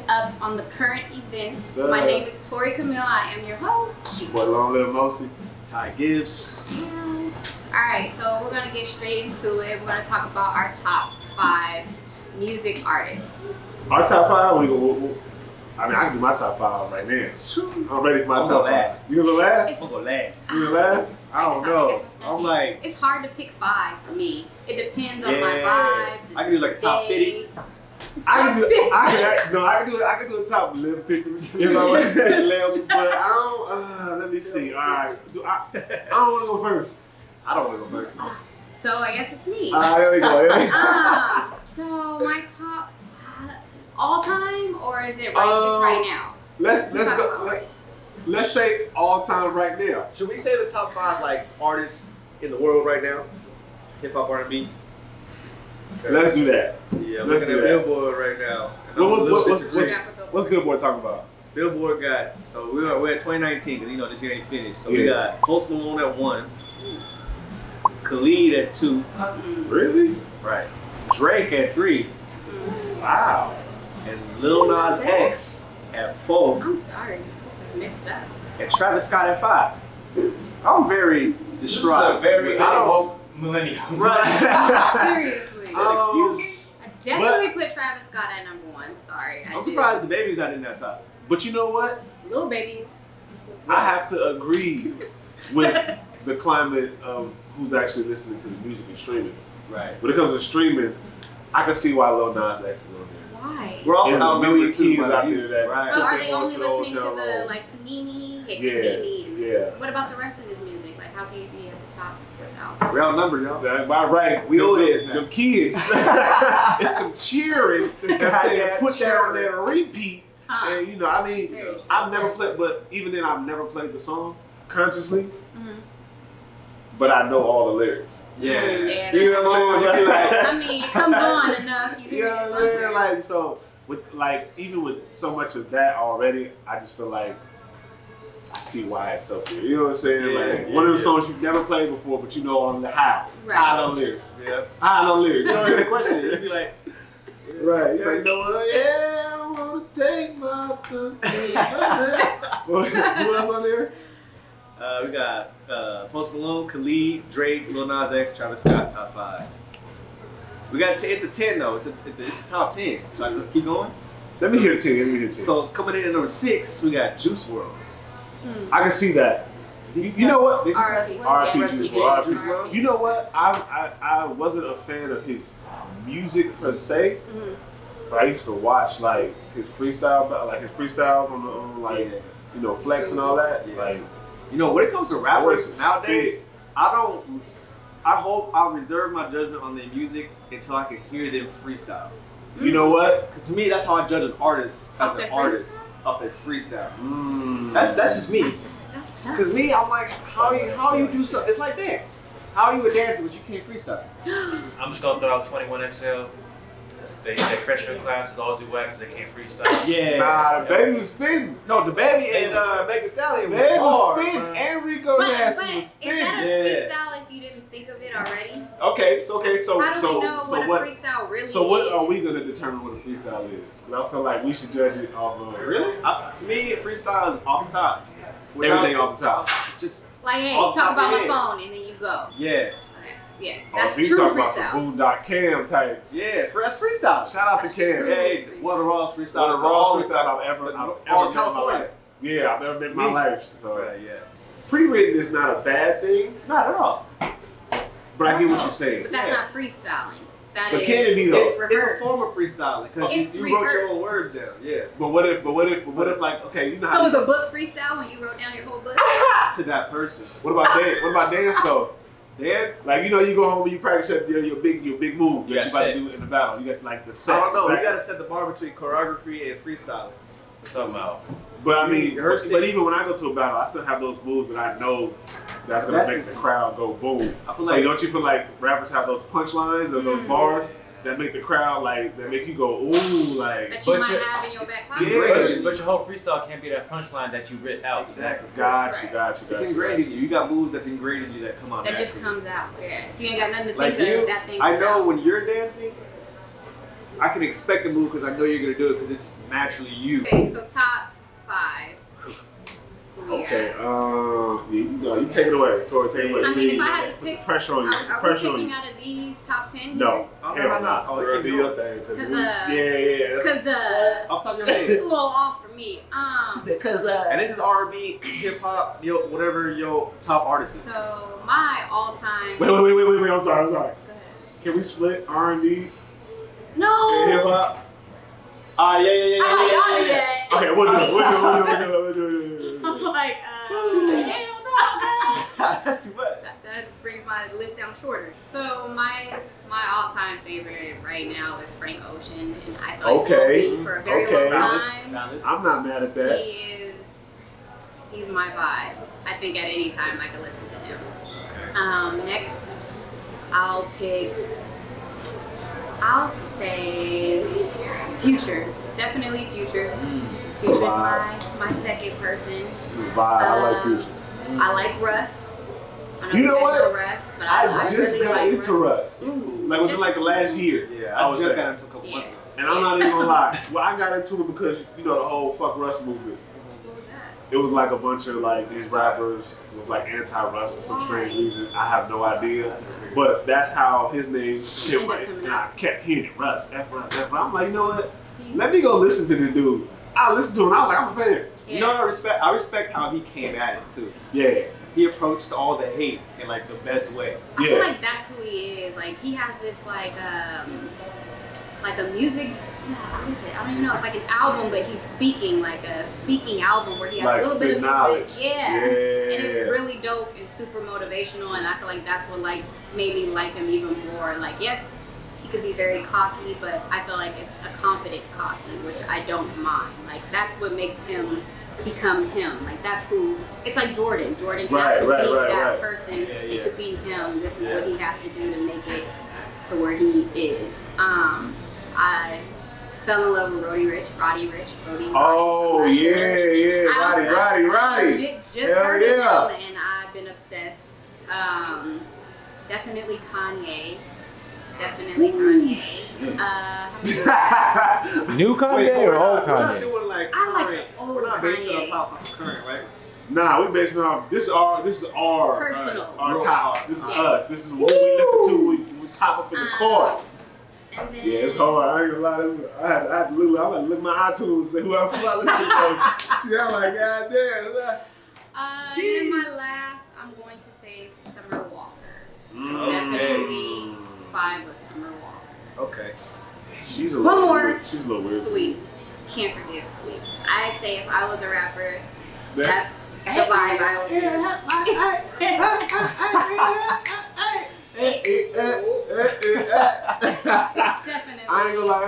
up on the current events. My name is ToriCamille. I am your host. Your boy LongLiveMosi. Gibs. Alright, so we're going to get straight into it. We're going to talk about our top 5 music artists. Our top 5? I can do my top 5 right now. I'm ready for my top 5. You gonna go last? I'm gonna go last. You gonna last? I don't know. I'm like... It's hard to pick 5 for me. It depends on my vibe. I can do like a top 50. I can do a top 11, 50. If I want to, but I don't. Let me see. All right, I don't want to go first. I don't want to go first. So I guess it's me. There we go. So my top all time, or is it right now? Let's say all time right now. Should we say the top 5 like artists in the world right now? Hip hop, R&B. Let's do that. Yeah, I'm looking at Billboard right now. What's Billboard talking about? Billboard got, so we're at 2019 because you know this year ain't finished. So we got Post Malone at 1, Khalid at 2. Really? Right. Drake at 3. Wow. And Lil Nas X at 4. I'm sorry, this is mixed up. And Travis Scott at 5. I'm very distraught. This is a very woke millennial. Right. Seriously. Excuse me. I definitely put Travis Scott at number 1. Sorry. I'm surprised the baby's not in that top. But you know what? Little babies. I have to agree with the climate of who's actually listening to the music and streaming. Right. When it comes to streaming, I can see why Lil Nas X is on there. Why? We're also outnumbered kids out there that right. But are they only listening to the like Panini? Panini. Yeah. What about the rest of his music? Like how can you be at the top without? We're outnumbered, y'all. Yeah, by right, we owe this now. Them kids. It's them cheering. That's put that on there and repeat. And you know, I mean, I've never played, but even then, I've never played the song consciously. But I know all the lyrics. Yeah. You know what I'm saying? I mean, it comes on enough. You hear know what I'm saying? Like so, with like even with so much of that already, I just feel like I see why it's up there. You know what I'm saying? One of the songs you've never played before, but you know on the how. Right. How I know lyrics. Yeah. How I know lyrics. You don't hear the question. You'd be like, right. You're like, you know what? Yeah, I want to take my time. Who else on there? We got Post Malone, Khalid, Drake, Lil Nas X, Travis Scott, top 5. We got it's a 10 though. It's a top 10. So I can keep going. Let me hear 10. So coming in at number 6, we got Juice WRLD. I can see that. You know what? R.I.P. Juice WRLD. You know what? I wasn't a fan of his music per se, but I used to watch like his freestyles on like you know Flex and all that. Like you know when it comes to rappers nowadays, I hope I'll reserve my judgment on their music until I can hear them freestyle. You know what? Because to me, that's how I judge an artist as an artist up at freestyle. That's just me. That's tough. Because me, I'm like, how you do something? It's like dance. How are you a dancer but you can't freestyle? I'm just gonna throw out 21XL. Their freshman class is always whack because they can't freestyle. Yeah. Nah, the baby was spitting. No, the baby and Megan Thee Stallion they was spitting. And Rico Nasty was spitting. Is that a freestyle if you didn't think of it already? Okay, so how do we know what a freestyle really is? So what are we gonna determine what a freestyle is? Because I feel like we should judge it off of really. To me, freestyle is off the top. Everything off the top. Just like hey, talk about my phone and then you go. Yeah. Yes, that's so true talking freestyle. About some Cam type. Yeah, that's freestyle. Shout out to Cam. Hey, one of the rawest freestyles. One of the rawest freestyles I've ever all in California. Yeah, I've ever been in my life. So yeah. Pre-written is not a bad thing. Not at all. But I get what you're saying. But that's not freestyling. That is. Can it be though? It's a form of freestyling because you wrote your own words down. Yeah. But what if like okay, you know how so was a book freestyle when you wrote down your whole book? To that person. What about dance though? Dance? Like you know you go home and you practice your big move that you about to do in the battle. You got like the set. I don't know. Exactly. You gotta set the bar between choreography and freestyling. What's up, Mal? But I mean, but even when I go to a battle, I still have those moves that I know that's gonna make the crowd go boom. So don't you feel like rappers have those punchlines or those bars that make the crowd like that make you go ooh like that you might have in your back pocket? Yeah. But your whole freestyle can't be that punchline that you writ out. Exactly. Got you. It's ingrained in you. You got moves that's ingrained in you that come out. That just comes out. Yeah. If you ain't got nothing to like think of, that thing. I know when you're dancing, I can expect a move because I know you're gonna do it because it's naturally you. Okay, so top 5. Okay, you take it away, Tori. Take it away. I mean, if I had to pick, pressure on you. are we picking out of these top 10? No, Oh, hell no. Oh, Girl, keep do your thing. Cause Yeah. Cause Off top of your head. it's a little off for me. She said, cause And this is R&B, hip hop, whatever your top artist is. So my all-time. Wait. I'm sorry. Go ahead. Can we split R&B No. and hip hop? Y'all do that. Okay, we'll do it. I'm like, She said, hell no, That's too much. that brings my list down shorter. So my all-time favorite right now is Frank Ocean, and I feel like Okay. he'll be for a very Okay. long time. Valid. I'm not mad at that. He's my vibe. I think at any time I can listen to him. Okay. Next, I'll say Future. Definitely Future. Future's my second person. Vibe. I like Future. I like Russ. I You know guys what? Russ, but I just really got like into Russ. Ooh, Like within like the last year. Yeah, I I would just say. got into a couple months ago. And I'm not even gonna lie. Well, I got into it because you know the whole fuck Russ movement. What was that? It was like a bunch of like these rappers was like anti-Russ for some strange reason. I have no idea. But that's how his name came right. And I kept hearing it, Russ, F Russ, F Russ. I'm like, you know what? Let me go listen to this dude. I listened to him. I was like, I'm a fan. Yeah. You know what I respect how he came at it too. Yeah. He approached all the hate in like the best way. I feel like that's who he is. Like he has this like a music. What is it? I don't even know. It's like an album, but he's speaking like a speaking album where he has Like a little bit of spit knowledge. music. Yeah. And it's really dope and super motivational. And I feel like that's what like made me like him even more. Like yes, he could be very cocky, but I feel like it's a confident cocky, which I don't mind. Like that's what makes him become him. Like that's who. It's like Jordan. Jordan has to be that person and to be him. This is what he has to do to make it to where he is. I fell in love with Roddy Ricch. Oh yeah, Roddy. Just heard him and I've been obsessed. Definitely Kanye. New Kanye or old We're not Kanye? doing like I like current. the old We're not basing Kanye. our tops off of current, right? Nah, we basing off this is our Personal. our tops. This is Yes. us. This is what we listen to when we pop up in the car. And then, Yeah, it's hard. I ain't gonna lie. I had to look at my iTunes and say whoever I listen to. Yeah, I'm like, God damn. and then my last, I'm going to say Summer Walker. Definitely vibe with Summer Walker. Okay. She's a One little more. weird. She's a little weird. Sweet. Can't forget Sweet. I'd say if I was a rapper, That- that's the vibe I would Definitely. I ain't gonna lie,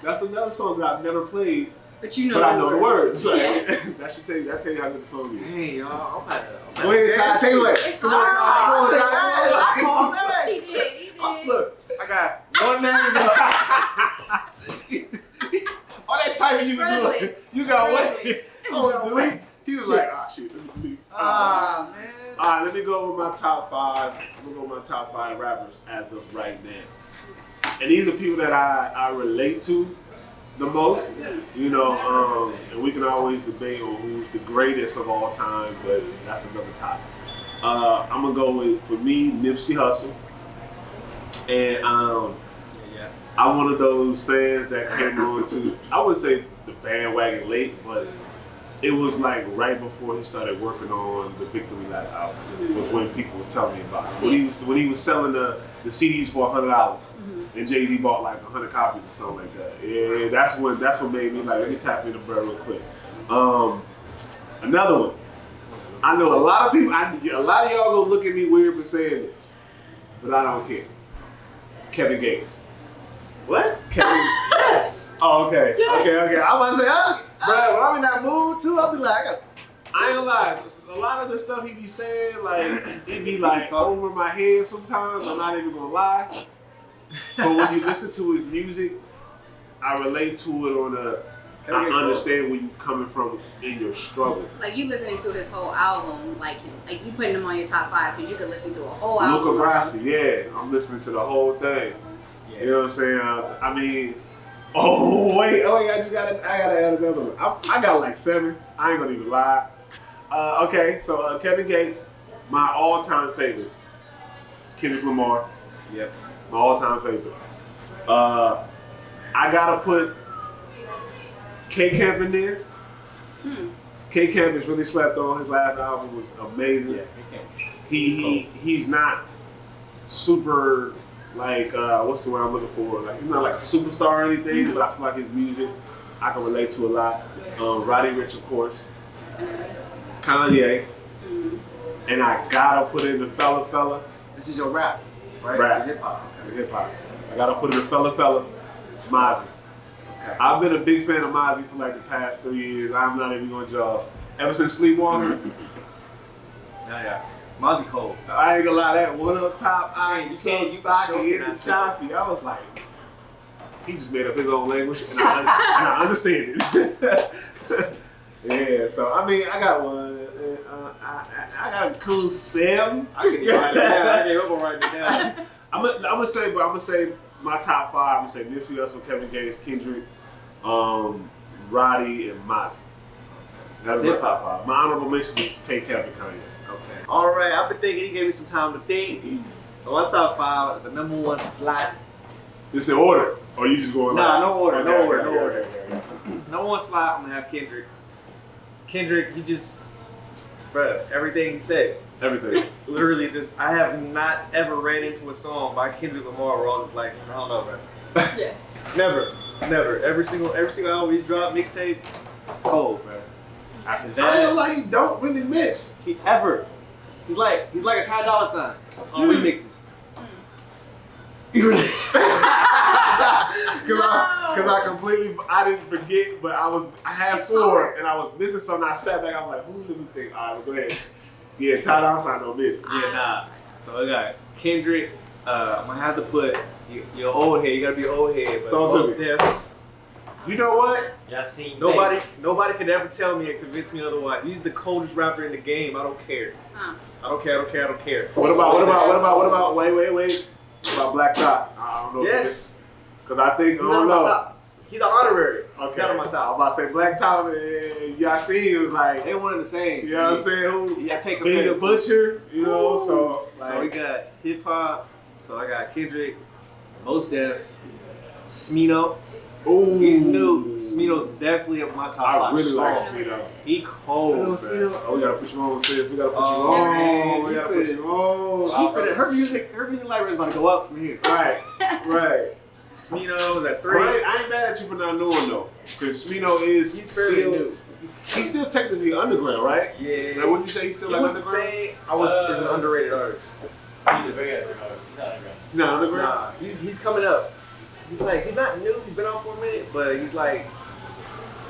that's another song that I've never played, But you know but I know the words. So Yeah. that should tell you how good the song is. Hey y'all, I'm about to. Go ahead, Ty, take it away. It's Come on, hard. Ty. Come on, Ty. He did. Look, I got one name. All that typing you was doing, you got one. Struggling. He was like, ah, shit, this is me. Man. All right, let me go with my top 5. I'm gonna go with my top 5 rappers as of right now. And these are people that I relate to the most, you know, and we can always debate on who's the greatest of all time, but that's another topic. I'm gonna go with, for me, Nipsey Hussle. And I'm one of those fans that came on to, I would say the bandwagon late, but it was like right before he started working on the Victory Lap album was when people was telling me about it. When he was selling the CDs for $100 and Jay-Z bought like 100 copies or something like that. Yeah, that's what made me like, let me tap into bro real quick. Another one. I know a lot of people, a lot of y'all gonna look at me weird for saying this, but I don't care. Kevin Gates. What? Kevin. Yes. Oh, okay. Yes. Okay. I'm about to say, Bro, when I'm in that mood too, I'll be like, I ain't gonna lie. A lot of the stuff he be saying, like, it be like over my head sometimes. I'm not even gonna lie. But when you listen to his music, I relate to it on I understand where you coming from in your struggle. Like you listening to his whole album, like you putting him on your top 5 because you could listen to a whole album. Luca Brasi, yeah, I'm listening to the whole thing. yes. You know what I'm saying? I mean, Oh wait, I gotta add another one. I got like 7. I ain't gonna even lie. Okay, so Kevin Gates, my all-time favorite. It's Kendrick Lamar. Yep. My all-time favorite. I gotta put K-Camp in there. K-Camp is really slept on. His last album was amazing. Yeah, he He's not super like what's the word I'm looking for? Like he's not like a superstar or anything, but I feel like his music I can relate to a lot. Roddy Ricch, of course. Kanye. And I gotta put in the fella. This is your rap, right? Rap. Hip hop. The hip hop. I gotta put in the fella, Mosi. Okay. I've been a big fan of Mosi for like the past 3 years. I'm not even gonna jaw. Ever since Sleepwalker, Yeah. Mosi cold. I ain't gonna lie, that one up top, You so can't- you stocky, for sure it's cannot choppy. I was like, he just made up his own language, and I understand it. Yeah, so I mean, I got one. I got a cool 7. I can write it down. I can't help write it down. I'm gonna say my top 5. I'm gonna say Nipsey Hussle, Kevin Gates, Kendrick, Roddy, and Mosi. That's my top 5. My honorable mentions is K-Camp and Kanye. Okay. All right. I've been thinking. He gave me some time to think. So my top 5, the number 1 slot. This in order, or you just going? Nah, like, no order. No okay, order. okay, No order. okay. Number 1 slot. I'm gonna have Kendrick. Kendrick, he just, bruh, everything he said. Everything. Literally, just I have not ever ran into a song by Kendrick Lamar where I was just like, I don't know, bro. Yeah. Never. Every single album he dropped, mixtape, cold, bro. After I feel that, like you don't really miss. he's like a Ty Dolla $ign on remixes. Cause I completely, I didn't forget, but I had It's 4 hard. and I was missing something. I sat back, I was like, who let me think? All right, well, go ahead. Yeah, Ty Dolla $ign don't miss. Yeah, nah. So I got Kendrick. I'm gonna have to put your old head. You gotta be old head, but Talk to most me. Steph. You know what? Y'all seen Nobody could ever tell me and convince me otherwise. He's the coldest rapper in the game. I don't care. Huh. I don't care. What about, wait. What about Black Top? I don't know. Yes. Cause I think, He's I not don't on my know. top. He's an honorary. Okay. He's not on my I'm top. about to say Black Top and Yasin was like, They one and the same. you know what I'm saying? Who? Yeah, I can't compare Being the the two. Butcher, you know, so like, So we got hip hop. So I got Kendrick, Mos Def, Smino. ooh. He's new. Smino's definitely up my top 5. I really like strong. Smino. He cold, bro. Oh, we gotta put you on, sis. We gotta put Oh, you on. man, We you gotta put finna- you on. She finna, her music library is about to go up from here. Right. Smino is at 3. But I ain't mad at you for not knowing though, because Smino is He's fairly still, new. he's still technically underground, right? Yeah. Now, wouldn't you say he's still I like would underground? say I was is an underrated artist. He's a very underground. He's not underground. No, underground. Nah, he's coming up. He's not new. He's been out for a minute, but he's like,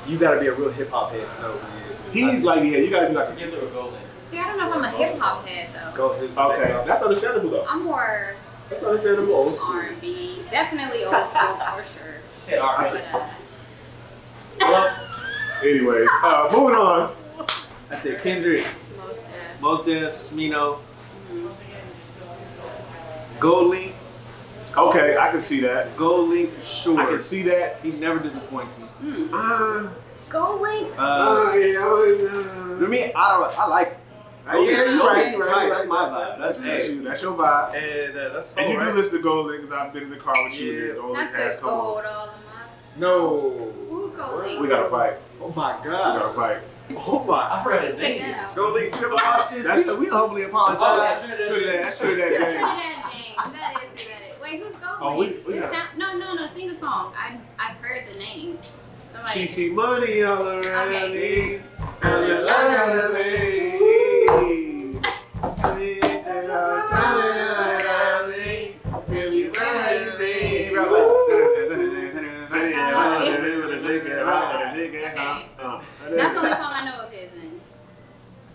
you gotta be a real hip hop head to know who he is. He's like, yeah, you gotta be like, Give her a golden. See, I don't know if I'm a hip hop head though. Go his okay, that's understandable though. I'm more That's understandable. Old school. R&B, definitely old school for sure. She said alright. But Well, Anyways, moving on. I said Kendrick, most Mos Def, Smino, Gold Link. Okay, I can see that. Gold Link for sure. I can see that. He never disappoints me. Go Link. To me, I like it. Yeah, you're right. It's You're tight. right. That's my vibe. That's That's your vibe. And that's fun, And you do right? listen to Gold Link because I've been in the car with you. Yeah. And Gold Link That's has the come on. gold all of my. No. Who's Go Link? We gotta fight. Oh my We god. gotta fight. Oh my. I forgot his Take name. that out. Gold Link, you never watched this? That's- We humbly Oh, apologize. that's Trinidad, that's Trinidad James. Trinidad James. That is who that is. Wait, who's Go Oh, Link? we It got- sound- no. Sing a song. I've heard the name. Somebody. She see money all around Okay. me. All around me. That's the only song I know of his. And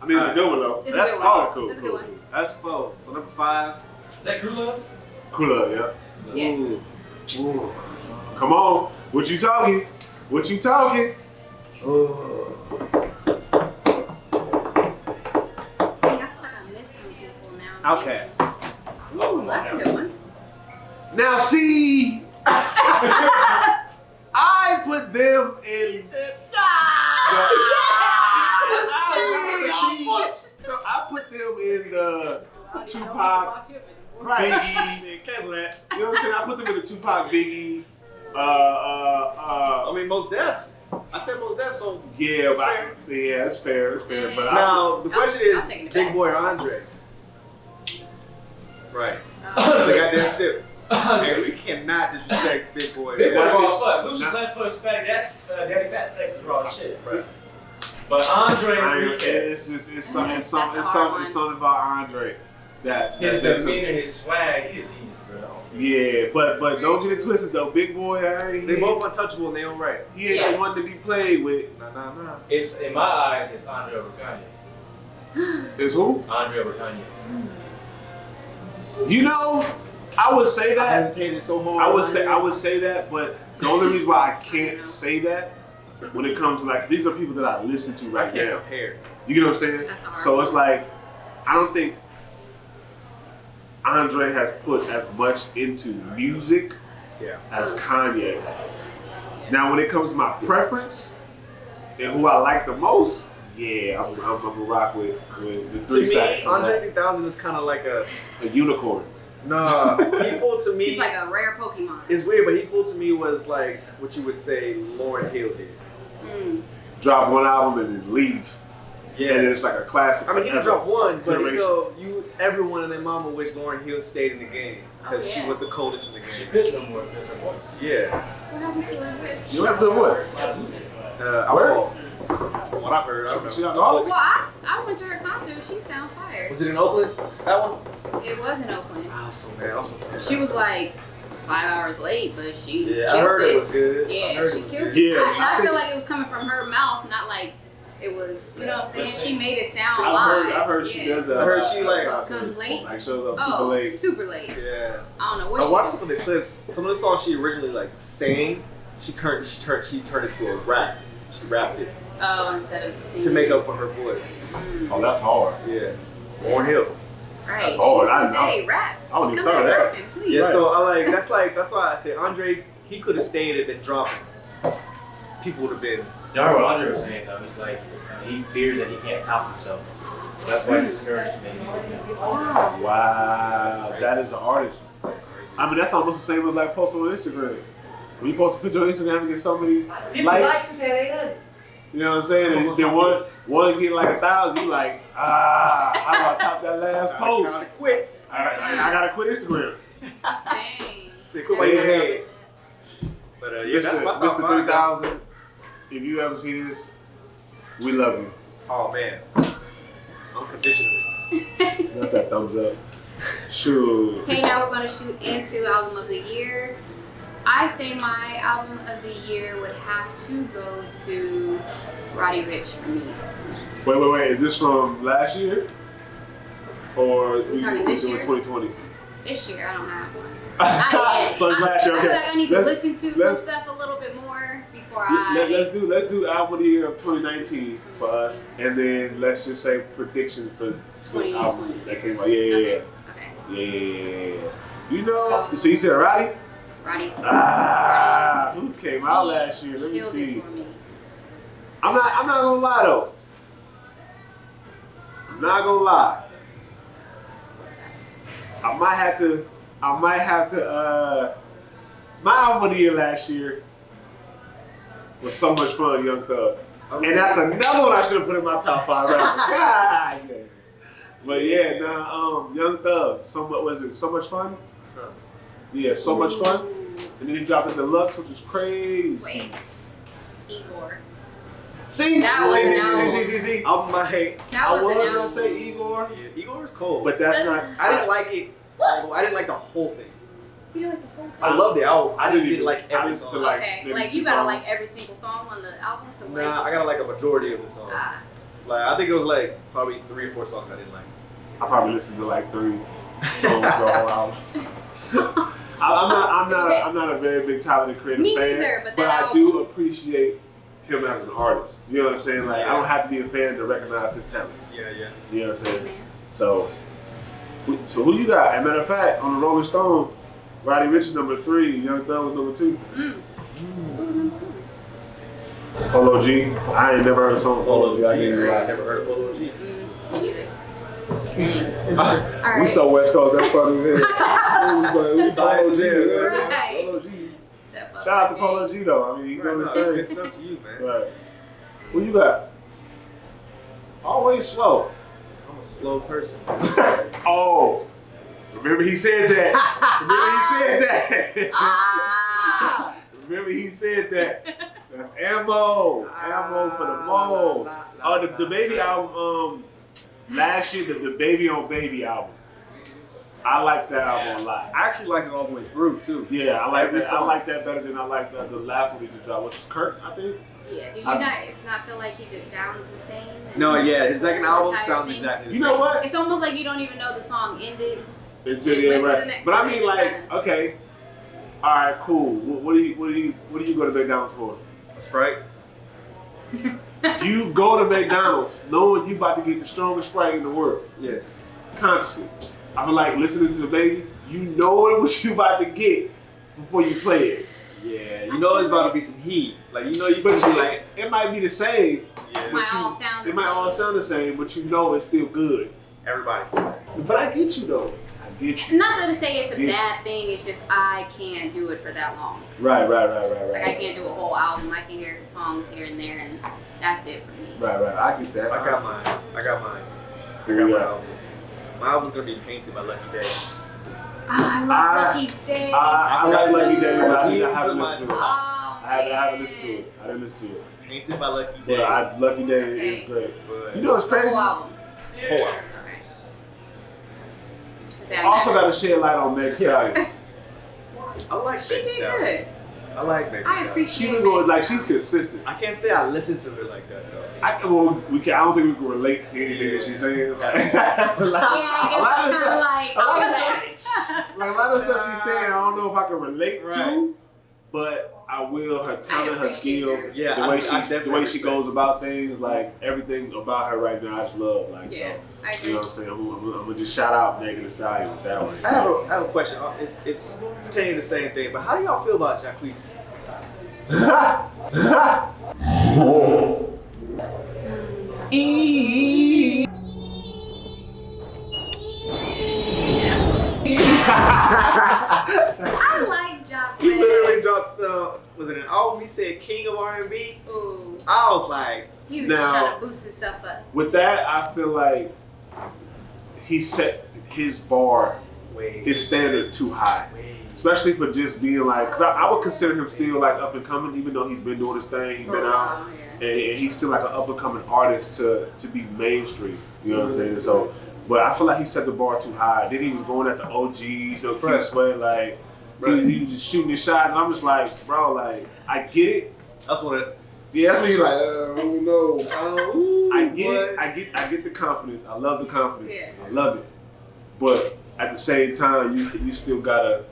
I mean, it's a good one though. It's a That's good fun. one. Cool, That's a good cool. one. That's 4. So number 5. Is that Crew Love? Cool up, yeah. Yes. Ooh. Come on. What you talking? What you talking? Dang, I feel like I missed some people now. Outcast. Ooh, that's a good one. Now see, I Tupac, Biggie. Cancel that. You know what I'm saying? I put them in the Tupac, Biggie. I mean, Mos Def. I said Mos Def, so Yeah, it's fair. yeah, it's fair. It's fair. But Now the question I'll is, take it Big back. Boy or Andre? Right. Oh. It's a goddamn sip. Man, Andre. we cannot disrespect Big Boy. Big boy man. raw as fuck. Lucius left foot spag. That's Daddy Fat Sex is raw as shit. Right. But Andre and it's Enrique, it's something about Andre that his that's demeanor, his swag, he a genius, bro. Yeah, but don't get it twisted though. Big Boy, They both untouchable in their own right. he ain't the one to be played with. Nah. It's in my eyes, it's Andre over Kanye. Is who? Andre over Kanye. You know, I would say I that. hesitated so hard. I would say that, but the only reason why I can't say that when it comes to like these are people that I listen to I right can't now. compare. You get what I'm saying? That's hard. So it's like I don't think Andre has put as much into music as Kanye has. Now, when it comes to my preference and who I like the most, yeah, I'm gonna rock with the To three me, stacks. Andre 3000 is kind of like a unicorn. nah. He pulled to me. He's like a rare Pokemon. It's weird, but he pulled to me was like what you would say Lauryn Hill did. Drop one album and then leave. Yeah, And it's like a classic. I mean, he didn't forever. drop one, but Generations. everyone and their mama wished Lauryn Hill stayed in the game because Oh, yeah. she was the coldest in the She game. couldn't no more because her voice. Yeah, What happened to her? You have the voice. from what I've heard, I don't know. She alcoholic? Well, I went to her concert. She sound fire. Was it in Oakland? That one? It was in Oakland. I was so mad. I was supposed to hear She that. was like 5 hours late, but she Yeah, killed I heard it was it. good. I Yeah, heard she it was killed good. it. Yeah, And I I feel think- like it was coming from her mouth, not like it was. You know what I'm saying? She made it sound I live. heard she Yeah. does that. I heard she, like, Comes late. Like shows up super Oh, late. super late. Yeah. I don't know what I she watched did. some of the clips. Some of the songs she originally like sang, she turned it to a rap. She rapped it Oh, instead of singing. to make up for her voice. Oh, that's hard. Yeah. Lauryn Hill. Right. That's hard. She I said, know. hey, rap. I wouldn't even Come thought of here, that. rapping, please. Yeah, Right. so that's why I say Andre, he could have stayed and been dropping. People would have been. Y'all heard what Andre was saying though. He's like, he fears that he can't top himself. So that's why he's discouraged to make music now. Wow, that is an artist. That's crazy. I mean, that's almost the same as like posting on Instagram. When you post a picture on Instagram and get so many likes, to say ain't nothing. you know what I'm saying? And then one get like 1,000, you like, how do I top that last post? Kinda quits. I gotta quit Instagram. Dang. Say, quit while you're ahead. But yeah, Mr. that's my top Mr. 5. 3000. If you ever see this, we love you. Oh man, unconditionally. Not that thumbs up. Shoot. Okay, now we're going to shoot into album of the year. I say my album of the year would have to go to Roddy Ricch for me. Wait. Is this from last year? Or We talking this doing year? 2020? This year, I don't have one. Not yet. So it's last year, I okay. feel like I need to Let's- listen to some let's- stuff a little bit more before Let's do album of the year of 2019 for us, and then let's just say predictions for the album 2020. that came out. Yeah. Okay. You know, so you said Roddy? Roddy. Who came out He last year? Let me killed see. it for me. I'm not gonna lie though. I'm not gonna lie. What's that? I might have to. My album of the year last year was So Much Fun, Young Thug. And that's another one I should have put in my top 5 rappers. God, yeah. But yeah, Young Thug. So Much Fun? Yeah, So Much Fun. And then he dropped the deluxe, which was crazy. Wait. Igor. See? That was See. Album I hate. That I was was an gonna album. say Igor, Yeah, Igor is cold. but that's not. I didn't like it. Although I didn't like the whole thing. You like the whole thing? I love the album. I just didn't even- like I every listened song. to, like, Okay, maybe like 2 you gotta songs. like every single song on the album to like. Nah, I gotta like a majority of the songs. Ah. Like I think it was like probably 3 or 4 songs I didn't like. I probably listened to like 3 songs the whole album. I'm not a very big Tyler the Creator Me fan, neither, but that I album- do appreciate him as an artist. You know what I'm saying? Like I don't have to be a fan to recognize his talent. Yeah. You know what I'm saying? Amen. So who you got? As a matter of fact, on the Rolling Stone, Roddy Ricch is number 3, Young Thug was number 2. Polo G. I ain't never heard a song of Polo G. I can't even lie. never heard of Polo G. Neither. All right. We so West Coast, that's funny. Man. We Polo G. Right. Polo G. Step up Shout out to my Polo game. G though. I mean, you doing his thing. Good stuff to you, man. Right. What you got? Always slow. I'm a slow person. Oh. Remember he said that. Remember he said that. That's ammo. Ammo for the mold. Oh, the Baby album, last year, the Baby on Baby album. I like that album a lot. I actually like it all the way through too. Yeah, I like Every that. I song. like that better than I like the last one he just dropped, which is Kurt, I think. Yeah, did you not feel like he just sounds the same? No, yeah, his second album entire sounds thing? exactly the You same. know what? It's almost like you don't even know the song ended. It's It yeah, went to the right. next But I one, mean, it's like, kinda- okay, all right, cool. What do you go to McDonald's for? Sprite. You go to McDonald's knowing you about to get the strongest Sprite in the world, Yes. consciously. I feel like listening to the Baby, you know what you about to get before you play it. Yeah, you know it's about to be some heat. Like you know you But can be like, it might be the same. yeah, Might all sound the It might same. all sound the same, but you know it's still good. everybody. But I get you though. I get you. Not to say it's a Yes. bad thing, it's just I can't do it for that long. Right. It's like I can't do a whole album. I can hear the songs here and there, and that's it for me. Right. I get that. I got mine. Yeah. My album. My album's gonna be Painted by Lucky Day. Oh, I love Lucky Day. I like Lucky Day, but I He's haven't my- listened to it. Oh, I haven't listened to it. I didn't listen to it. Painted by Lucky Day. But Lucky Day Okay. is great. But You know what's The crazy? whole album. whole album. Okay. Does that Also got matter? to shed light on Meg Thee Stallion. I like She Meg Thee did Stallion. good. I like Meg Thee I Stallion. appreciate She been going like she's consistent. I can't say I listen to her like that though. I don't think we can relate to anything that she's saying. Like, Yeah, I a lot guess of it's kind of like. a lot of stuff she's saying, I don't know if I can relate Right. to, but I will. Her talent, her appreciate skill, her. Yeah, the way I definitely she respect. goes about things, like everything about her right now, I just love. Like Yeah, I so, agree. you know what I'm saying? I'm gonna just shout out Megan Thee Stallion with that one. I have a question. It's pertaining to the same thing, but how do y'all feel about Jacquees? I like Jock. He literally dropped some. Was it an album? He said King of R&B. Ooh, I was like, he was Now- just trying to boost himself up. With that, I feel like he set his bar, wait, his standard too high. Especially for just being like, cause I would consider him still like up and coming, even though he's been doing his thing, he's been out, and he's still like an up and coming artist to be mainstream. You know what I'm saying? So, but I feel like he set the bar too high. Then he was going at the OGs, you know, Keith Sweat, like he was just shooting his shots, and I'm just like, bro, like I get it. That's what it. Yeah, that's when you're like, oh no. I get what? it. I get the confidence. I love the confidence. Yeah. I love it. But at the same time, you still gotta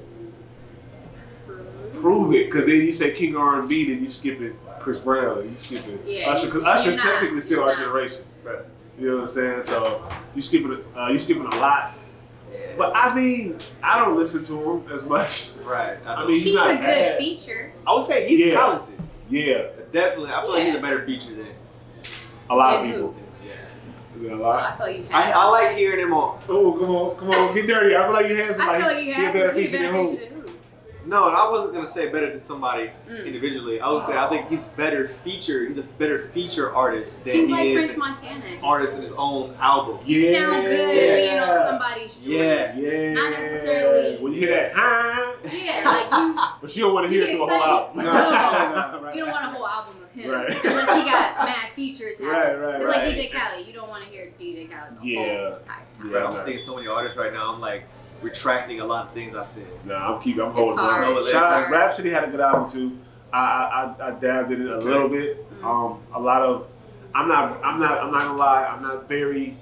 prove it, because then you say King R&B, then you skipping Chris Brown, you skipping Usher, because Usher's you're not. technically still our generation. Right. You know what I'm saying? So you skipping a lot. But I mean, I don't listen to him as much. Right. I mean, He's not a good bad. feature. I would say he's Yeah. talented. Yeah, Definitely. I feel like he's a better feature than. a lot of And people. Yeah. Yeah, a I lot. feel you had. I like hearing him on. Oh, come on, get dirty. I feel like you had I somebody. feel like you he a had better some feature than who? than who? No, I wasn't gonna say better than somebody individually. I would say I think he's better feature. He's a better feature artist than He's he like is French Montana. an artist in his own album. You sound good Yeah. being on somebody's joint. Yeah. Yeah. Not necessarily- When you hear that, huh? Yeah, like But you don't want to hear it through a whole album. No. Right. you don't want a whole album of him Right. unless he got mad features. Right. It's like DJ Khaled. You don't want to hear DJ Khaled the Yeah. whole entire time. Yeah. I'm seeing so many artists right now. I'm like retracting a lot of things I said. Nah, I'm holding hard. on. It's Shout out, hard. Rhapsody had a good album too. I dabbed in it a little bit. A lot of. I'm not gonna lie. I'm not very.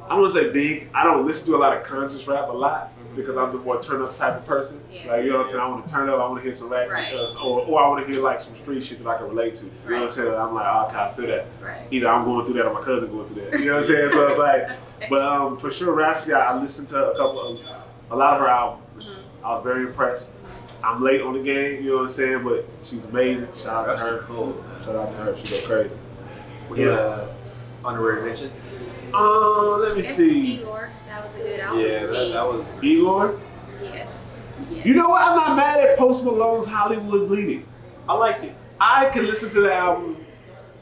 I don't want to say big. I don't listen to a lot of conscious rap a lot because I'm the more turn up type of person. Yeah. Like, you know what I'm saying? I want to turn up. I want to hear some rap, Right. or I want to hear like some street shit that I can relate to. You know what I'm saying? I'm like, oh, okay, I feel that. Right. Either I'm going through that or my cousin going through that. You know what I'm saying? So it's like, but for sure, Rhapsody, I listened to a lot of her albums. I was very impressed. I'm late on the game, you know what I'm saying? But she's amazing. Shout out to her. Cool. Shout out to her. She go crazy. Yeah. Honorary mentions. Let me Yes, see. Igor. That was a good album. Yeah, to me. that was. Igor. Yeah. Yeah. You know what? I'm not mad at Post Malone's Hollywood Bleeding. I liked it. I can listen to the album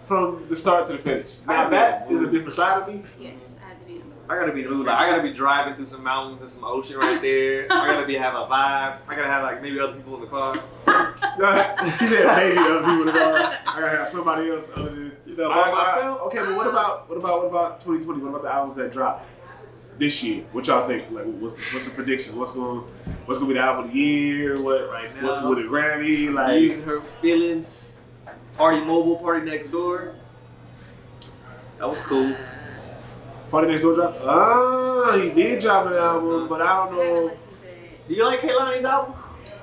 from the start to the finish. Now that is a different side of me. Yes, I had to be in the mood. I gotta be in the mood. Like I gotta be driving through some mountains and some ocean right there. I gotta be having a vibe. I gotta have like maybe other people in the car. He said maybe other people in the car. I gotta have somebody else other than by myself. Okay, but what about 2020? What about the albums that dropped this year? What y'all think? Like, what's the prediction? What's gonna be the album of the year? What Right now, what the Grammy? Like Using Her Feelings. Party Mobile, Party Next Door. That was cool. Party Next Door dropped. He did drop an album, but I don't I haven't know. listened to it. Do you like Kehlani's album?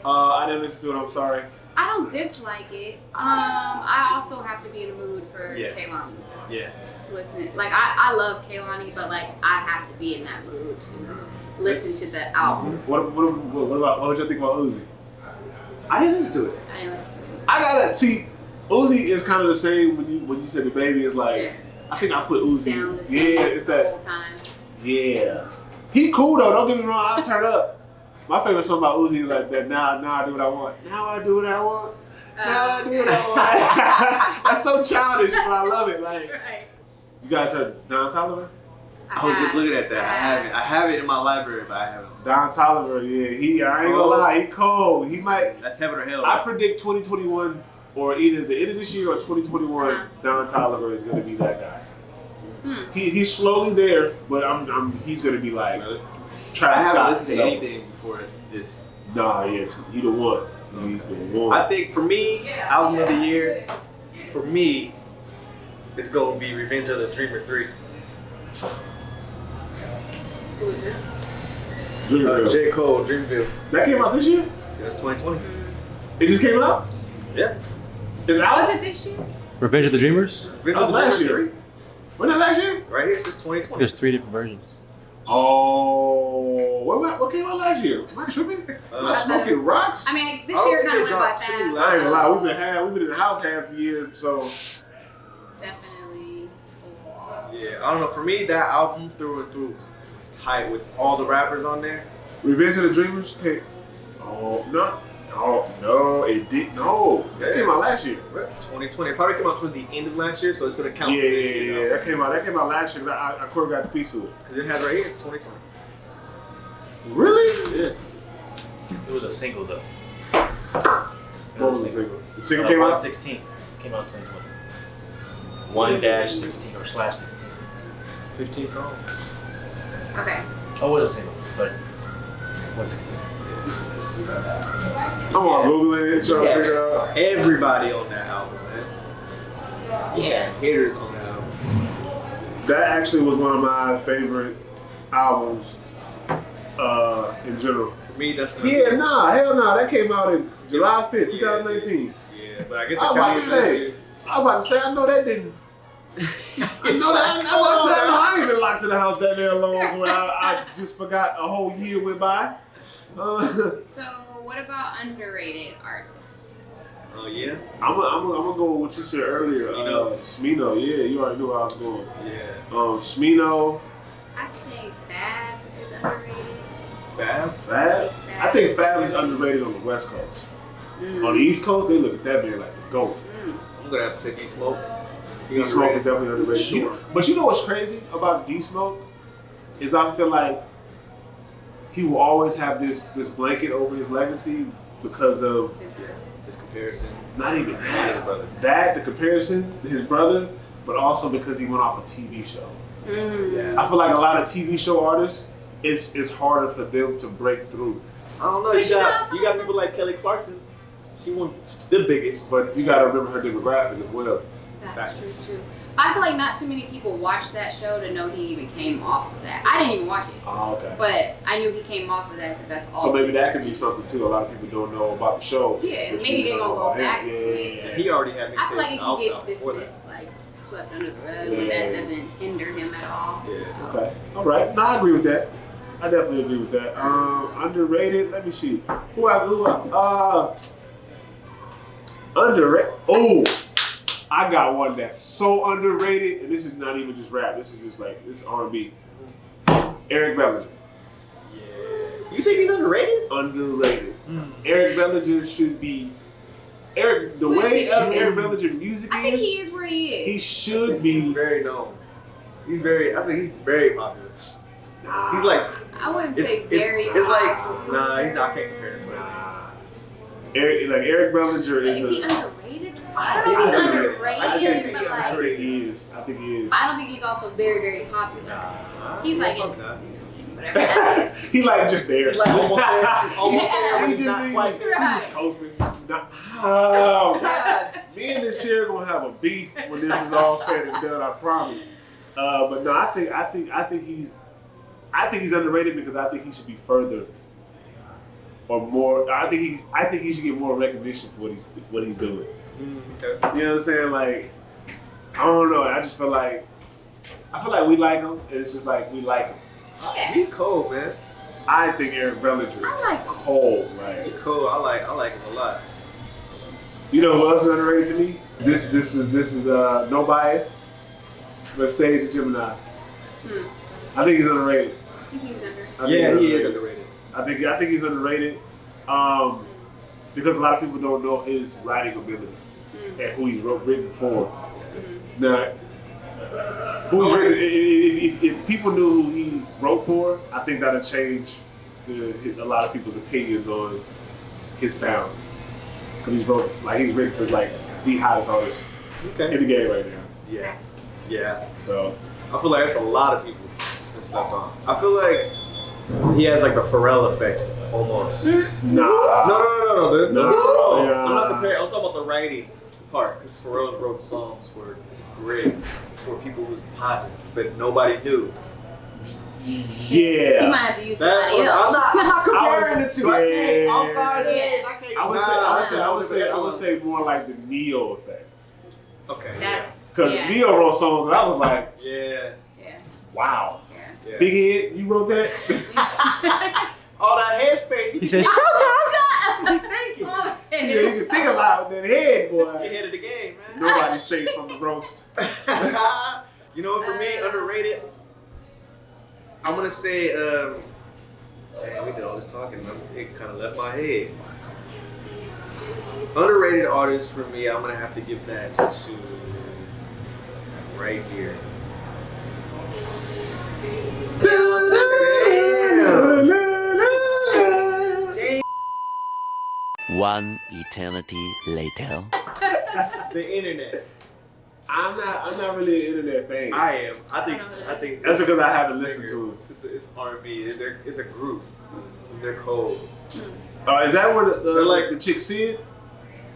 I didn't listen to it. I'm sorry. I don't dislike it. I also have to be in the mood for Yeah. Kehlani Yeah. to listen. Like I love Kehlani, but like I have to be in that mood to listen to the album. What would you think about Uzi? I didn't listen to it. I didn't listen to it. I gotta see. Uzi is kind of the same when you said the baby is like. Yeah. I think I put Uzi. Sound the same Yeah, it's the that. whole time. Yeah. He cool though. Don't get me wrong. I'll turn up. My favorite song about Uzi is like that. Now I do what I want. Now I do what I want. Now I do what I want. That's so childish, but I love it. Like Right. you guys heard Don Toliver? I was just looking at that. I have it in my library, but I haven't. Don Toliver, yeah. I ain't gonna lie. He cold. He might. That's heaven or hell. I predict 2021 or either the end of this year or 2021. Don Toliver is gonna be that guy. He's slowly there, but he's gonna be like Travis I haven't Scott, listened to anything before this. Nah, yeah, he the one. He's the one. I think for me, album of the year, for me, it's gonna be Revenge of the Dreamer 3. Who is this? Dreamville. J. Cole, Dreamville. That came out this year? Yeah, that's 2020. It just came out? Yeah. It's out? Was it this year? Revenge of the Dreamers? Revenge That of was the last Dreamer year. When that last year? 3. Right here, it's just 2020. There's 3 different versions. Oh, what came out last year? Am I tripping? Am I smoking rocks? I mean, this I don't year think kind of they went by dropped fast. two I ain't gonna lie, we've been in the house half the year, so Definitely. Yeah, I don't know. For me, that album through and through was tight with all the rappers on there. Revenge of the Dreamers came. No, it did. No, that came out last year. 2020. It probably came out towards the end of last year, so it's gonna count Yeah, for this year. yeah, that came out last year. I choreographed a piece to it. Because it has right here 2020. Really? Yeah. It was a single though. What was the single? The single came came out. 1/16 came out 2020. 1-16 or /16. 15 songs. Okay. Oh, it was a single, but 1/16. I'm on Googling it, trying to figure out. Everybody on that album, man. Yeah. Haters on that album. That actually was one of my favorite albums in general. For me, that's gonna Yeah, hell no. That came out in July 5th, 2019. Yeah, but I guess I was about to say, I know that didn't. I know I ain't been locked in the house that damn long, so I just forgot a whole year went by. So, what about underrated artists? Oh yeah? I'm gonna go with what you said earlier. Smino, yeah, you already knew how I was going. Yeah. Smino. I'd say Fab is underrated. Fab? I think Fab is underrated on the West Coast. On the East Coast, they look at that man like the GOAT. I'm gonna have to say D-Smoke. D-Smoke is definitely underrated. Sure. But you know what's crazy about D-Smoke? Is I feel like he will always have this blanket over his legacy because of His comparison. not even His that. brother. The comparison to his brother, but also because he went off a TV show. Yeah. I feel like a lot of TV show artists, it's harder for them to break through. I don't know. You got people like Kelly Clarkson. She won the biggest. But you gotta remember her demographic as well. That's true too. I feel like not too many people watch that show to know he even came off of that. I didn't even watch it. Oh, okay. But I knew he came off of that because that's all. So maybe that could be something too. A lot of people don't know about the show. Yeah, but maybe you they know gonna go about him. back to it. And he already had mixtapes. I feel like it can get before that. business like swept under the rug, but that doesn't hinder him at all. Yeah. So. Okay. All right. No, I agree with that. I definitely agree with that. Underrated. Let me see. Underrated. Oh, I got one that's so underrated, and this is not even just rap. This is just like this R&B. Eric Bellinger. Yeah. You think he's underrated? Underrated. Eric Bellinger should be. The way Eric Bellinger music I think he is where he is. he should be. He's very known. I think he's very popular. Nah. He's like, I wouldn't say very. it's like, nah, he's not. I can't compare it to Twins. Eric Bellinger is. Is he underrated? I don't know if he's underrated, I can't say but he's like, underrated. He is. I think he is. I don't think he's also very, very popular. Nah, He's like in not. between, whatever that is. He like just there. He's like almost there. Almost Yeah. there. He He's just, not quite there. Right. just coasting. Oh God! Me and this chair gonna have a beef when this is all said and done. I promise. But no, I think he's underrated because I think he should be further or more. I think he should get more recognition for what he's doing. Okay. You know what I'm saying? Like, I don't know. I feel like we like him, and it's just like we like him. Yeah. He's cold, man. I think Eric Bellinger is I like him. cold. Like, He's cool. I like him a lot. you know who else is underrated to me? This is no bias, but Sage Gemini. I think he's underrated. You think he's under? I think Yeah, he's he is underrated. I think he's underrated because a lot of people don't know his writing ability and who he's written for. Now, who he's written, if people knew who he wrote for, I think that'd change a lot of people's opinions on his sound. Because he's written for like the hottest artist in the game right now. Yeah. So I feel like that's a lot of people that slept on. I feel like he has like the Pharrell effect almost. nah. No. No. I'm not comparing. I'm talking about the writing part because Pharrell wrote songs for great for people who's popping, but nobody knew. Yeah. You might have to use That's somebody what, else. I'm not comparing the two. I can't. Yeah. Outside, Yeah. I can't. I would say more like the Neo effect. Okay. That's Because Neo wrote songs and I was like, Yeah. wow. Yeah. Big Head, you wrote that? All that headspace. He said, "Showtime." Thank you. Yeah, you can think a lot with that head, You're boy. ahead of the game, man. Nobody's safe from the roast. You know what? For me, underrated. I'm gonna say, dang, we did all this talking. It kind of left my head. Underrated artist for me, I'm gonna have to give that to right here. Damn. One eternity later. The internet. I'm not really an internet fan. I am. I think That's because I haven't listened to it. It's R&B. It's a group. They're cold. Is that where They're like the chick Sid?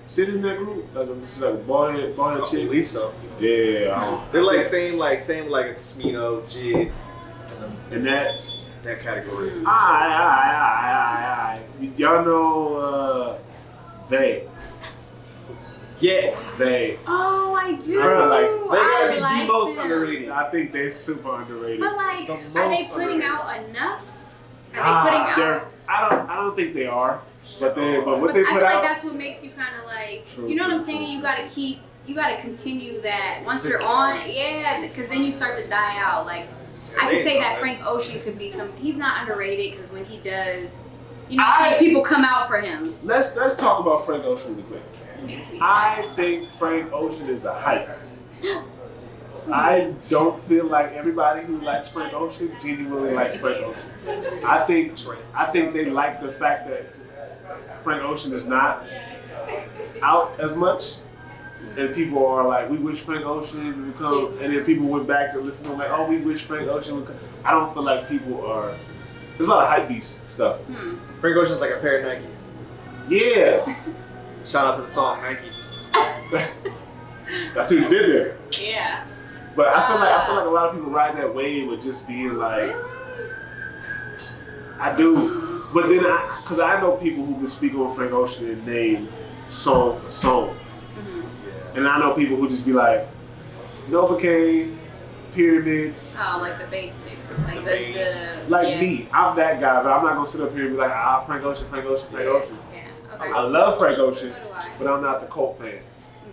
Sid is in that group? This is like a bald head I chick? believe so. Yeah. They're like same like a Smino, Jid, And that's that category. y'all know they. Yeah. They. Oh, I do. I feel like They gotta be like the most them. underrated. I think they're super underrated. But like, The are they most putting underrated. out enough? Are they putting out? I don't think they are. But what But they I put feel out. like that's what makes you kind of like, True, you know what I'm true, saying? true, You gotta continue that. Once you're on, because then you start to die out. Like, I can say that Frank Ocean could be he's not underrated because when he does, people come out for him. Let's talk about Frank Ocean really quick. It makes me I think Frank Ocean is a hype. I don't feel like everybody who likes Frank Ocean genuinely likes Frank Ocean. I think they like the fact that Frank Ocean is not out as much. And people are like, we wish Frank Ocean would come. And then people went back to listen to him like, oh, we wish Frank Ocean would come. I don't feel like people are. There's a lot of hype beast stuff. Frank Ocean's like a pair of Nikes. Yeah. Shout out to the song Nikes. That's who you did there. Yeah. But I feel like a lot of people ride that wave with just being like, I do. But then because I know people who can speak on Frank Ocean and name song for song. And I know people who just be like, Novocaine, Pyramids. Oh, like the basics. Like the Like me, I'm that guy, but I'm not gonna sit up here and be like, Frank Ocean. Yeah. Okay. I love Frank Ocean, So do I. but I'm not the cult fan.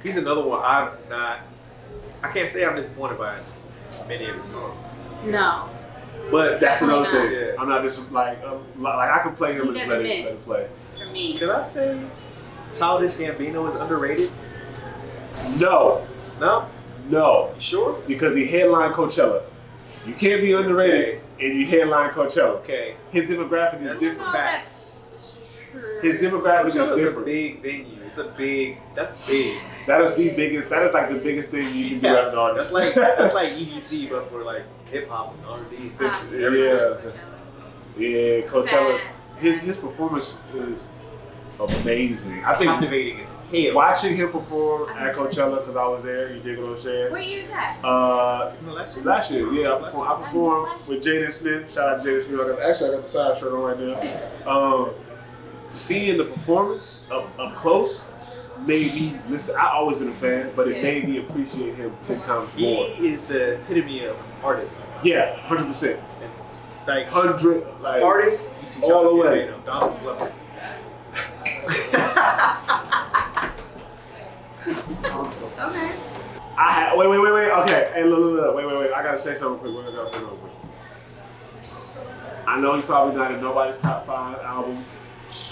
He's another one I can't say I'm disappointed by many of his songs. No. But That's another Definitely thing. not. I'm not just like I can play him He and just doesn't let it miss. play. For me. Could I say Childish Gambino is underrated? No, No? no, You sure? because he headlined Coachella. You can't be underrated and you headline Coachella. Okay. His demographic That's is I don't know different. if facts. that's true. His demographic is Coachella's a different. big venue. That's big. That is the biggest. That is like the biggest thing you can do as an artist. That's like EDC, but for like hip hop and R&B. Yeah, Coachella. Sad. His performance is amazing. It's I think captivating as hell. watching him perform at Coachella because I was there. You dig what I'm saying? What year is that? Isn't it last year? Last year, yeah, I performed with Jaden Smith. Shout out to Jaden Smith. Actually, I got the side shirt on right now. Seeing the performance up close made me listen. I always been a fan, but it made me appreciate him 10 times more. He is the epitome of an artist. Yeah, 100%. And like 100, like artists, you see all the Childish way. Gambino, Donald Glover. Okay. Wait. Okay, hey, look. Wait. I gotta say something quick. I know he's probably not in nobody's top 5 albums.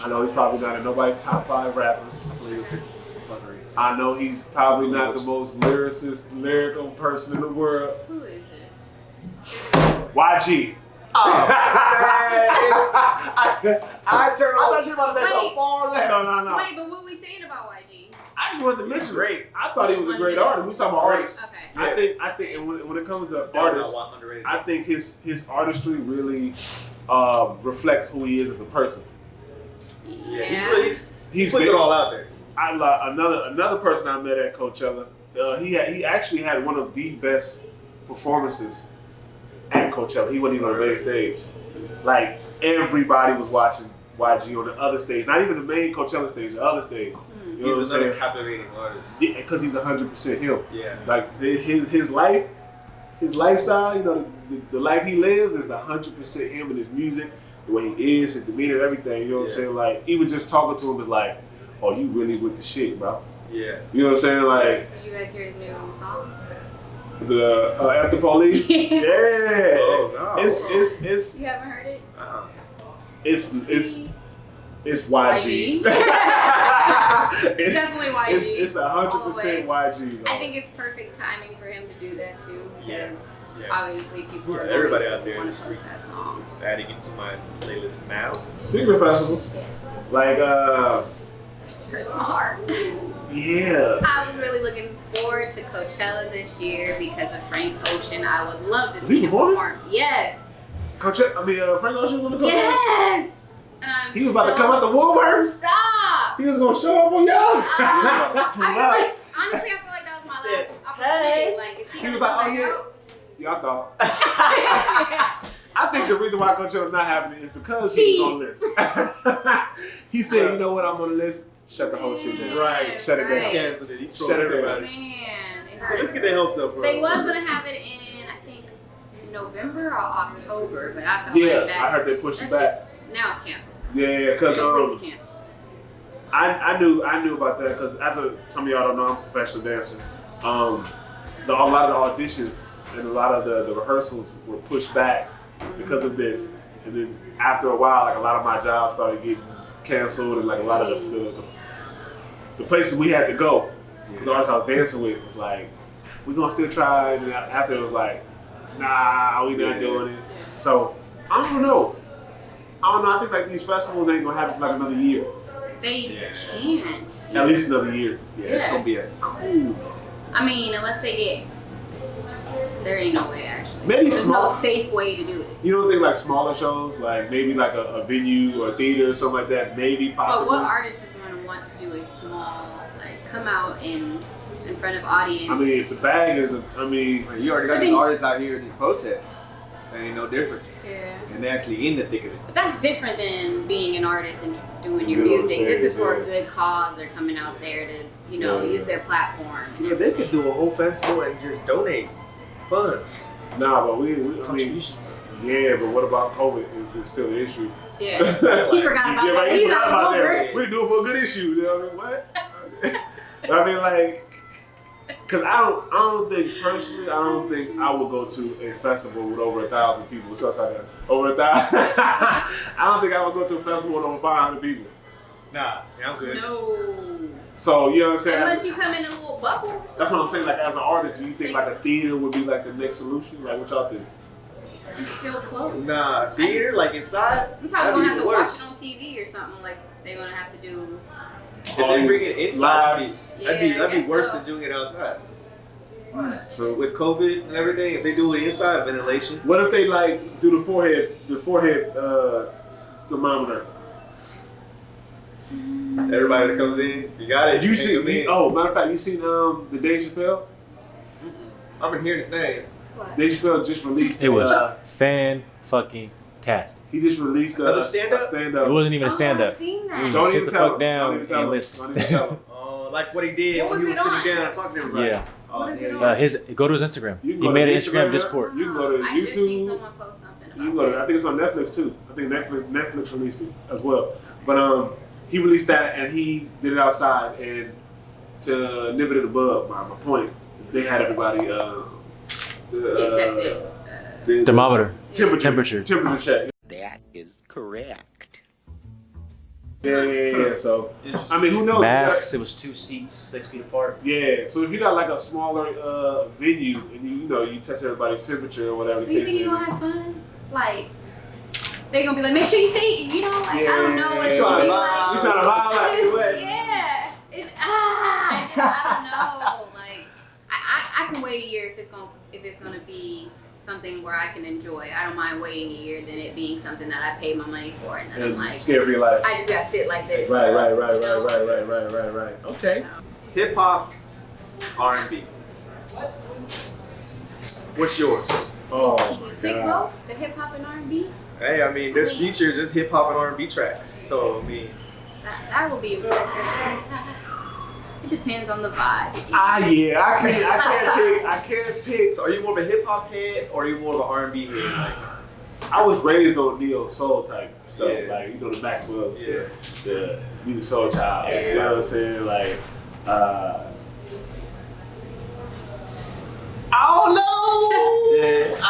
I know he's probably not in nobody's top 5 rappers. I believe it was 6 Flannery. I know he's probably not the most lyrical person in the world. Who is this? YG. I thought you were about to say so far left. No. Wait, but what are we saying about YG? I just wanted to mention Great. I thought he was a great artist. We talking about artists. Okay. I think, and when it comes to Definitely artists, not underrated. I think his artistry really reflects who he is as a person. Yeah, he puts big. it all out there. I like another person I met at Coachella. He actually had one of the best performances at Coachella. He wasn't even on the main stage. Like everybody was watching YG on the other stage, not even the main Coachella stage, the other stage. You know He's what I'm another saying? captivating artist. Yeah, because he's 100% him. Yeah. Like his lifestyle, you know, the life he lives is 100% him and his music, the way he is, his demeanor, everything. You know what I'm saying? Like even just talking to him is like, oh, you really with the shit, bro. Yeah. You know what I'm saying? Like Did you guys hear his new song? the After Police. Yeah. Oh no. It's You haven't heard it? it's YG. It's definitely YG. It's 100% YG. I think it's perfect timing for him to do that too, because Yeah. obviously people are everybody going out there to in want the to post street. that song. Adding it to my playlist now. Speaking of festivals, like Hurts my heart. yeah. I was really looking forward to Coachella this year because of Frank Ocean. I would love to Is see he him performing? perform. Yes. Frank Ocean was on the cover. Yes. And I'm He was about to so come out the woodworks. Stop. He was gonna show up on y'all. I feel like, honestly, I feel like that was my Said, last opportunity. hey. Like, is he He gonna was come like, oh, back yeah. out? Y'all thought. I think the reason why Coachella's not happening is because he was on the list. He said, you know what, I'm on the list. Shut the whole shit down. Right. Shut it down. Canceled it. He Shut trolled it everybody. Man, it So let's hurts. get their hopes up for They him. was gonna have it in, I think, November or October, but I felt Yeah, like that. I heard they pushed it that's back. just, now it's canceled. Yeah, because Completely canceled. I knew about that because some of y'all don't know, I'm a professional dancer. A lot of the auditions and a lot of the rehearsals were pushed back because of this. And then after a while, like a lot of my jobs started getting canceled, and like a lot of the places we had to go, because the artists I was dancing with was like, we're gonna still try. And then after it was like, nah, we not doing it. So I don't know. I think like these festivals ain't gonna happen for like another year. They can't. At least another year. Yeah, it's gonna be a cool. I mean, unless they get, there ain't no way actually. Maybe There's small. no safe way to do it. You don't think like smaller shows, like maybe like a venue or a theater or something like that, maybe But possibly. what artist is going to want to do a small, like, come out in front of audience? I mean, if the bag is, You already got these artists out here in these protests saying no different, yeah. and they're actually in the thick of it. But that's different than being an artist and doing your You know what I'm music. This saying, is for a yeah. good cause. They're coming out there to, Yeah. use their platform. And Yeah, they could do a whole festival and just donate funds, Nah, but we I mean, contributions. yeah, but what about COVID? Is it still an issue? Yeah. That's He forgot about that. He He's forgot not about over that. it. We do it for a good issue. You know what I mean? What? I mean, like, Cause I don't think personally, I don't think I would go to a festival with over 1,000 people. What's up, Side? Over 1,000. I don't think I would go to a festival with over 500 people. Nah, yeah, I'm good. No. So you know what I'm saying? Unless you come in a little bubble or something. That's what I'm saying. Like as an artist, do you think like a theater would be like the next solution? Like what y'all think? It's still close. Nah, theater like inside. You probably gonna have to watch worse. it on TV or something. Like they're gonna have to do. If they bring it inside, that'd be worse so. than doing it outside. So With COVID and everything, if they do it inside, ventilation. what if they like do the forehead thermometer? Everybody that comes in, you got it. You can't see? come in. Oh, matter of fact, you seen the Dave Chappelle? I've been hearing his name. What? Dave Chappelle just released. It was fan-fucking-tastic. He just released Another stand-up? It wasn't even a I've stand-up. seen Dude, that. Don't sit even the tell fuck him. down Don't even tell and him. listen. Don't even tell him. Like what he did What when he was was it sitting on? down and talking to everybody. Yeah. What is it yeah. on? Go to his Instagram. You can He go made to an Instagram Instagram, just for it. You can go to I just seen YouTube. someone post something about You can go to, that. I think it's on Netflix too. I think Netflix released it as well. But he released that and he did it outside, and to nip it in the bud, my point, they had everybody Get tested. the Thermometer. temperature check. That is correct. Yeah. So I mean, who knows? Masks. It was 2 seats, 6 feet apart. Yeah. So if you got like a smaller venue and you test everybody's temperature or whatever. Do you think you're gonna have fun? Like, they're gonna be like, make sure you stay, like, I don't know what it's gonna be like. You trying to vibe? Yeah. I don't know. Like, I can wait a year if it's gonna be something where I can enjoy. I don't mind waiting a year than it being something that I paid my money for and then I'm like, scared for your life. I just gotta sit like this. Right. You know? Right. Okay. Hip hop, R&B. What's yours? Oh Can you my pick God. both? The hip hop and R&B? Hey, I mean, there's features, there's hip hop and R&B tracks. So I mean, That would be. It depends on the vibe. Yeah, I can't pick. so are you more of a hip hop head or are you more of an R&B head? Like, I was raised on neo soul type stuff, Yeah. like the Maxwell's, Yeah. the Be the Soul Child. Yeah. You know what I'm saying? Like, I don't know. Yeah. I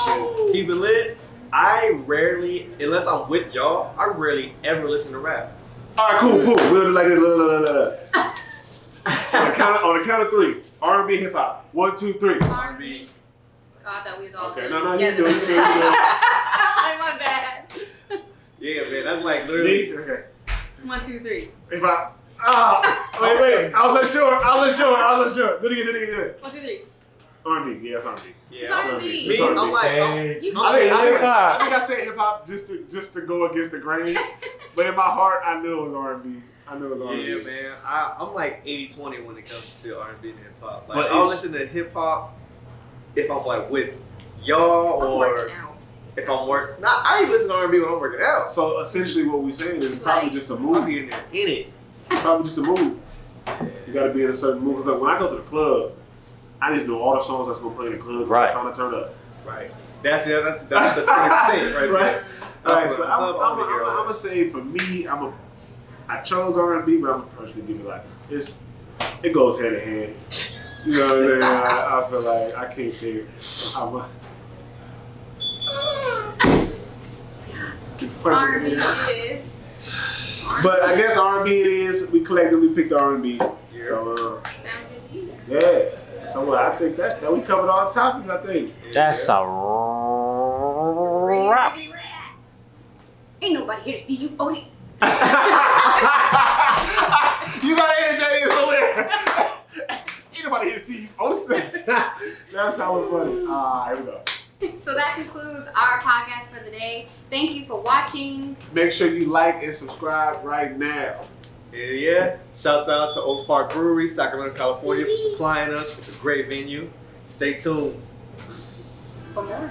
don't know. Keep it lit. I rarely, unless I'm with y'all, I rarely ever listen to rap. All right, cool. We'll do it like this. Look. On the count of 3, R&B, hip hop. 1, 2, 3. R&B. Oh, I thought we was all Okay, done no, you together. do it. My bad. Yeah, man, that's like literally. Okay. 1, 2, 3. If I. Wait. I was unsure. Do it again. 1, 2, 3. R&B. Yeah, it's R&B. Yeah, It's R&B. Me, It's R&B. I'm like, Hey. You I think hip-hop. I said hip hop just to go against the grain, but in my heart I knew it was R&B. I knew it was R&B. yeah, man. I'm like 80-20 when it comes to R&B and hip hop. Like, But I'll it's- listen to hip hop if I'm like with y'all I'm or working out. if I'm working. Nah, I even listen to R&B when I'm working out. So essentially, what we're saying is probably just a I'll mood. be in there in it. Probably just a mood. You got to be in a certain mood. Because when I go to the club, I need to know all the songs that's gonna play in the club. Right. Trying to turn up. Right. That's it. That's the 20% right Right. there. All right. That's So what the club I'm only hear all gonna say for me, I chose R&B, but I'm personally give it like it goes hand in hand. You know what I'm saying? I feel like I can't pick. It's R&B personal. it is. But I guess R&B it is. We collectively picked R&B. Yeah. So Sound good to you. yeah. So I think that we covered all the topics. I think. That's a wrap. Riggedy rat. Ain't nobody here to see you, Otis. You gotta edit that in somewhere. Ain't nobody here to see you. Oh, that's how it's funny. Here we go. So that concludes our podcast for the day. Thank you for watching. Make sure you like and subscribe right now. Yeah. Shouts out to OAK Park Brewery, Sacramento, California, for supplying us with a great venue. Stay tuned. For more.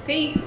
Peace.